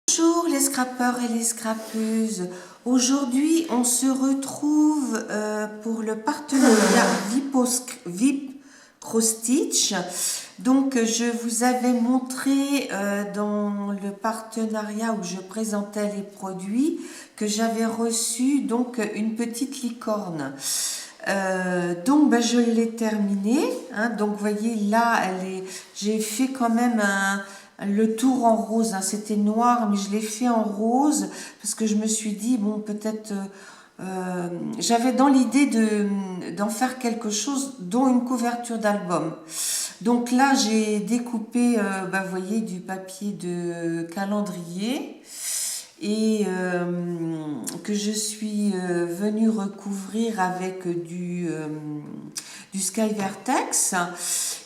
Bonjour les scrappeurs et les scrappeuses. Aujourd'hui, on se retrouve pour le partenariat VIP Cross Stitch. Donc, je vous avais montré dans le partenariat où je présentais les produits que j'avais reçu donc une petite licorne. Donc je l'ai terminée, hein. Donc vous voyez là, j'ai fait quand même le tour en rose, hein. C'était noir mais je l'ai fait en rose parce que je me suis dit bon peut-être j'avais dans l'idée d'en faire quelque chose dont une couverture d'album. Donc là j'ai découpé vous voyez du papier de calendrier et que je suis venue recouvrir avec du Sky Vertex.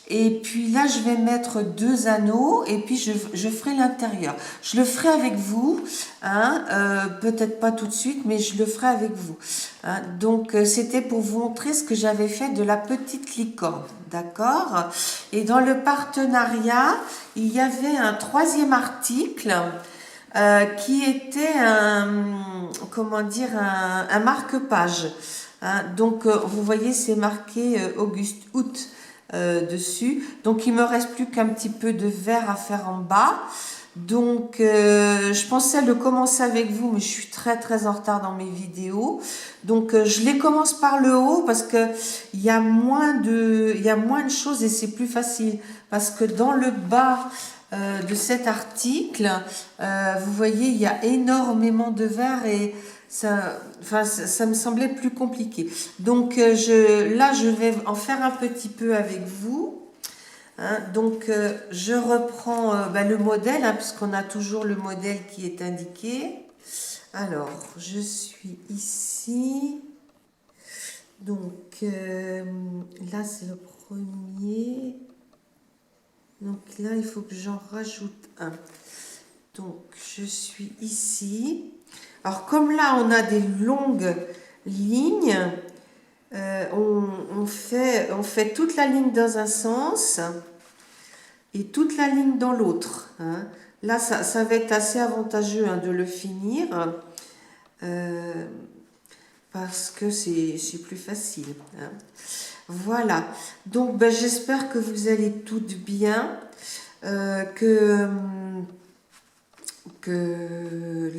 Et puis là, je vais mettre 2 anneaux et puis je ferai l'intérieur. Je le ferai avec vous, hein, peut-être pas tout de suite, mais je le ferai avec vous. Hein. Donc, c'était pour vous montrer ce que j'avais fait de la petite licorne, d'accord? Et dans le partenariat, il y avait un troisième article qui était comment dire, un marque-page. Hein. Donc, vous voyez, c'est marqué Auguste Août dessus. Donc, il me reste plus qu'un petit peu de vert à faire en bas. Donc, je pensais le commencer avec vous, mais je suis très en retard dans mes vidéos. Donc, je les commence par le haut parce que il y a moins de choses et c'est plus facile. Parce que dans le bas de cet article, vous voyez, il y a énormément de vert et ça me semblait plus compliqué. Donc là, je vais en faire un petit peu avec vous. Hein. Donc je reprends le modèle, hein, puisqu'on a toujours le modèle qui est indiqué. Alors, je suis ici. Donc là, c'est le premier. Donc là, il faut que j'en rajoute un. Donc, je suis ici. Alors, comme là, on a des longues lignes, on fait toute la ligne dans un sens et toute la ligne dans l'autre. Hein. Là, ça va être assez avantageux, hein, de le finir parce que c'est plus facile. Hein. Voilà. Donc, j'espère que vous allez toutes bien. Que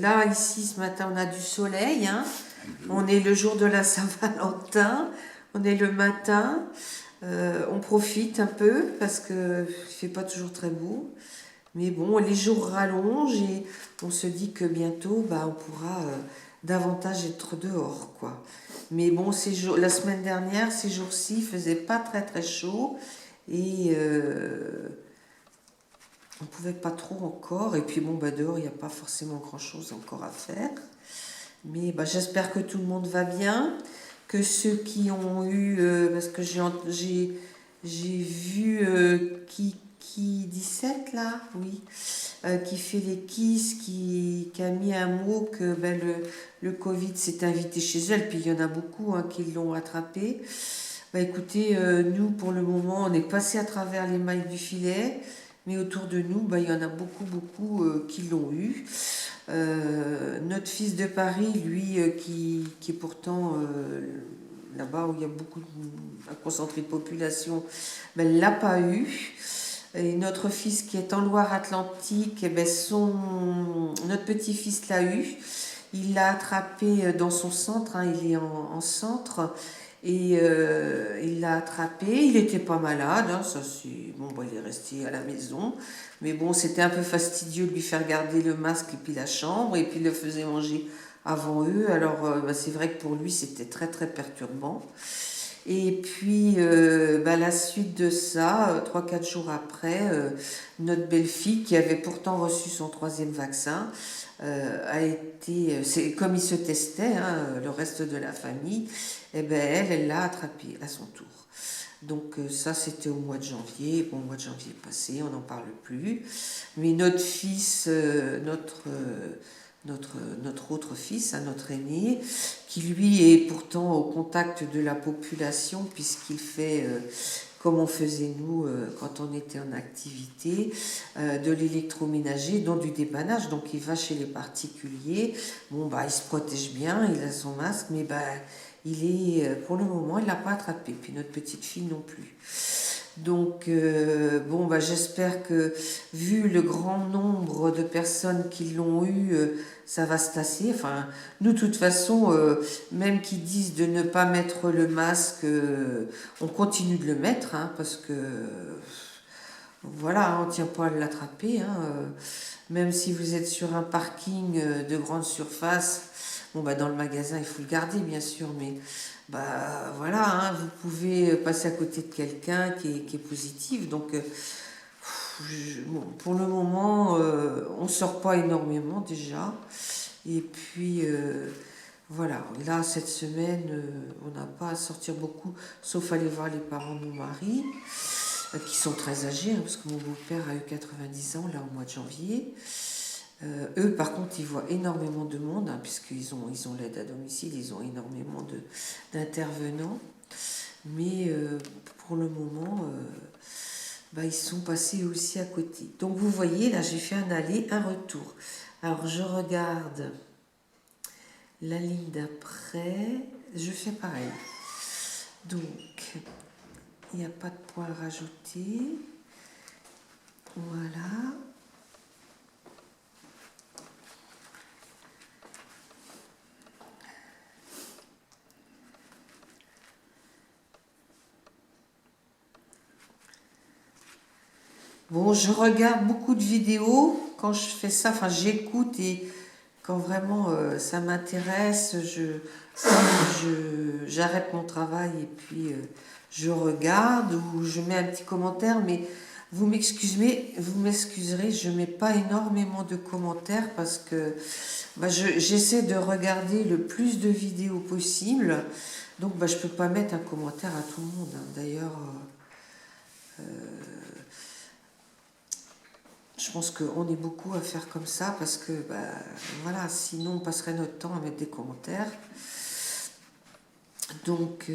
là, ici, ce matin, on a du soleil. Hein. On est le jour de la Saint-Valentin. On est le matin. On profite un peu parce qu'il ne fait pas toujours très beau. Mais bon, les jours rallongent et on se dit que bientôt, on pourra davantage être dehors, quoi. Mais bon, la semaine dernière, ces jours-ci, il ne faisait pas très chaud. Et on ne pouvait pas trop encore. Et puis bon, dehors, il n'y a pas forcément grand-chose encore à faire. Mais j'espère que tout le monde va bien. Que ceux qui ont eu... parce que j'ai vu qui 17 là, oui, qui fait les kisses, qui a mis un mot que le Covid s'est invité chez elle. Puis il y en a beaucoup, hein, qui l'ont attrapé. Écoutez, nous, pour le moment, on est passé à travers les mailles du filet. Mais autour de nous, il y en a beaucoup qui l'ont eu. Notre fils de Paris, lui, qui est pourtant là-bas où il y a beaucoup un concentré de population, ne l'a pas eu. Et notre fils qui est en Loire-Atlantique, notre petit-fils l'a eu. Il l'a attrapé dans son centre, hein, il est en centre. Et il l'a attrapé, il n'était pas malade, hein, il est resté à la maison, mais bon, c'était un peu fastidieux de lui faire garder le masque et puis la chambre, et puis il le faisait manger avant eux, alors c'est vrai que pour lui c'était très perturbant. Et puis la suite de ça, 3-4 jours après, notre belle-fille qui avait pourtant reçu son 3e vaccin, a été, comme il se testait, hein, le reste de la famille, elle l'a attrapé à son tour. Donc ça, c'était au mois de janvier. Bon, le mois de janvier est passé, on n'en parle plus. Mais notre fils, notre autre fils, hein, notre aîné, qui lui est pourtant au contact de la population puisqu'il fait comme on faisait nous quand on était en activité, de l'électroménager, dont du dépannage. Donc il va chez les particuliers, bon bah il se protège bien, il a son masque, mais bah il est, pour le moment, il l'a pas attrapé, puis notre petite fille non plus. Donc, bon, bah, j'espère que, vu le grand nombre de personnes qui l'ont eu, ça va se tasser. Enfin, nous, de toute façon, même qu'ils disent de ne pas mettre le masque, on continue de le mettre, hein, parce que, voilà, hein, on ne tient pas à l'attraper. Hein, même si vous êtes sur un parking de grande surface, bon, bah, dans le magasin, il faut le garder, bien sûr, mais bah voilà, hein, vous pouvez passer à côté de quelqu'un qui est positif. Donc, bon, pour le moment, on ne sort pas énormément déjà. Et puis, voilà, là, cette semaine, on n'a pas à sortir beaucoup, sauf aller voir les parents de mon mari, qui sont très âgés, hein, parce que mon beau-père a eu 90 ans, là, au mois de janvier. Eux, par contre, ils voient énormément de monde, hein, puisqu'ils ont l'aide à domicile, ils ont énormément d'intervenants. Mais pour le moment, bah, ils sont passés aussi à côté. Donc vous voyez, là, j'ai fait un aller, un retour. Alors je regarde la ligne d'après, je fais pareil. Donc, il n'y a pas de point à rajouter. Voilà. Bon, je regarde beaucoup de vidéos quand je fais ça, enfin j'écoute et quand vraiment ça m'intéresse, j'arrête mon travail et puis je regarde ou je mets un petit commentaire, mais vous m'excuserez, je mets pas énormément de commentaires parce que bah, j'essaie de regarder le plus de vidéos possible, donc bah, je peux pas mettre un commentaire à tout le monde, hein. D'ailleurs, je pense qu'on est beaucoup à faire comme ça parce que, bah, voilà, sinon on passerait notre temps à mettre des commentaires. Donc,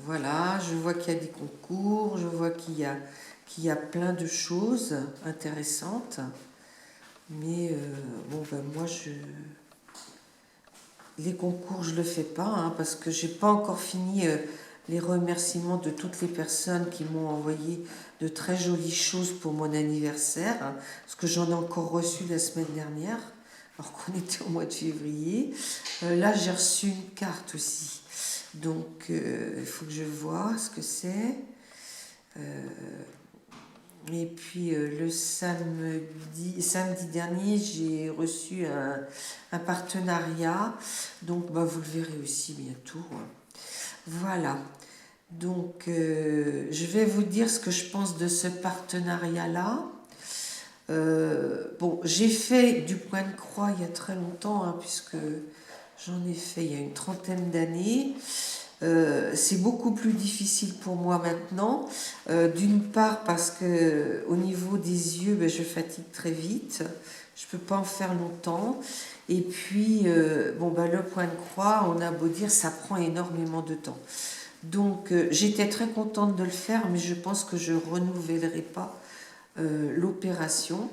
voilà, je vois qu'il y a des concours, je vois qu'il y a plein de choses intéressantes. Mais, bon, ben, moi, les concours, je ne le fais pas, hein, parce que j'ai pas encore fini les remerciements de toutes les personnes qui m'ont envoyé de très jolies choses pour mon anniversaire, hein, parce que j'en ai encore reçu la semaine dernière, alors qu'on était au mois de février. Là, j'ai reçu une carte aussi. Donc, il faut que je vois ce que c'est. Et puis, le samedi dernier, j'ai reçu un partenariat. Donc, bah, vous le verrez aussi bientôt. Voilà. Donc, je vais vous dire ce que je pense de ce partenariat-là. Bon, j'ai fait du point de croix il y a très longtemps, hein, puisque j'en ai fait il y a une trentaine d'années. C'est beaucoup plus difficile pour moi maintenant. D'une part parce que au niveau des yeux, ben, je fatigue très vite. Je peux pas en faire longtemps. Et puis, bon, ben, le point de croix, on a beau dire, ça prend énormément de temps. Donc, j'étais très contente de le faire, mais je pense que je renouvellerai pas l'opération.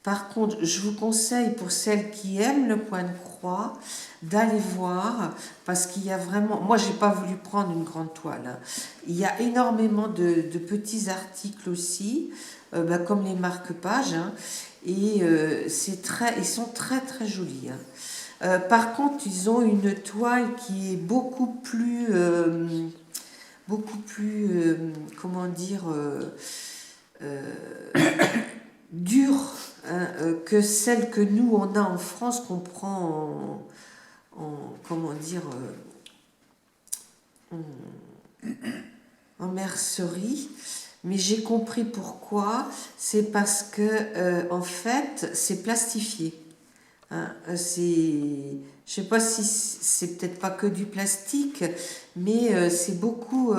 Par contre, je vous conseille pour celles qui aiment le point de croix d'aller voir parce qu'il y a vraiment. Moi, j'ai pas voulu prendre une grande toile, hein. Il y a énormément de petits articles aussi, bah, comme les marque-pages, hein, et ils sont très très jolis, hein. Par contre, ils ont une toile qui est beaucoup plus, comment dire, euh, dure, hein, que celle que nous on a en France, qu'on prend comment dire, en mercerie. Mais j'ai compris pourquoi. C'est parce que en fait c'est plastifié, hein. Je sais pas si c'est peut-être pas que du plastique, mais c'est beaucoup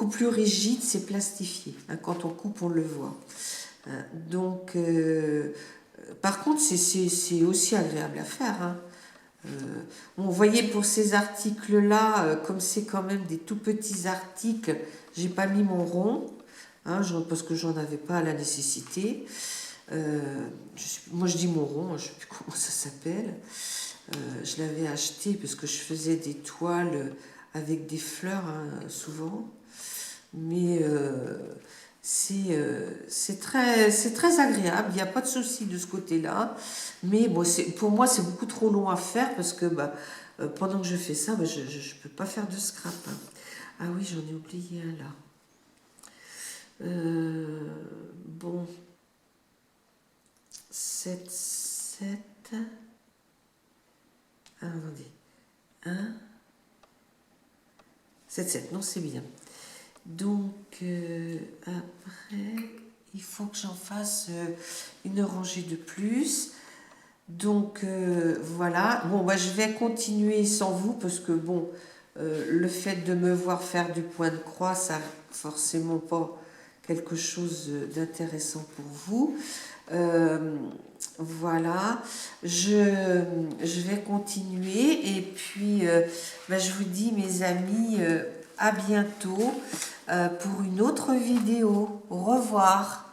plus rigide, c'est plastifié, hein. Quand on coupe, on le voit. Donc, par contre, c'est aussi agréable à faire, hein. Bon, vous voyez, pour ces articles-là, comme c'est quand même des tout petits articles, j'ai pas mis mon rond, hein, parce que j'en avais pas la nécessité. Moi, je dis mon rond, je sais plus comment ça s'appelle. Je l'avais acheté parce que je faisais des toiles avec des fleurs, hein, souvent. Mais c'est très agréable, il n'y a pas de souci de ce côté-là. Mais bon, pour moi, c'est beaucoup trop long à faire parce que pendant que je fais ça, je ne peux pas faire de scrap, hein. Ah oui, j'en ai oublié un là. Bon, 7 7. Ah, attendez. 1, 7 7, non, c'est bien. Donc, après, il faut que j'en fasse une rangée de plus. Donc, voilà. Bon, je vais continuer sans vous parce que, bon, le fait de me voir faire du point de croix, ça n'a forcément pas quelque chose d'intéressant pour vous. Voilà, je vais continuer et puis je vous dis, mes amis, à bientôt pour une autre vidéo. Au revoir.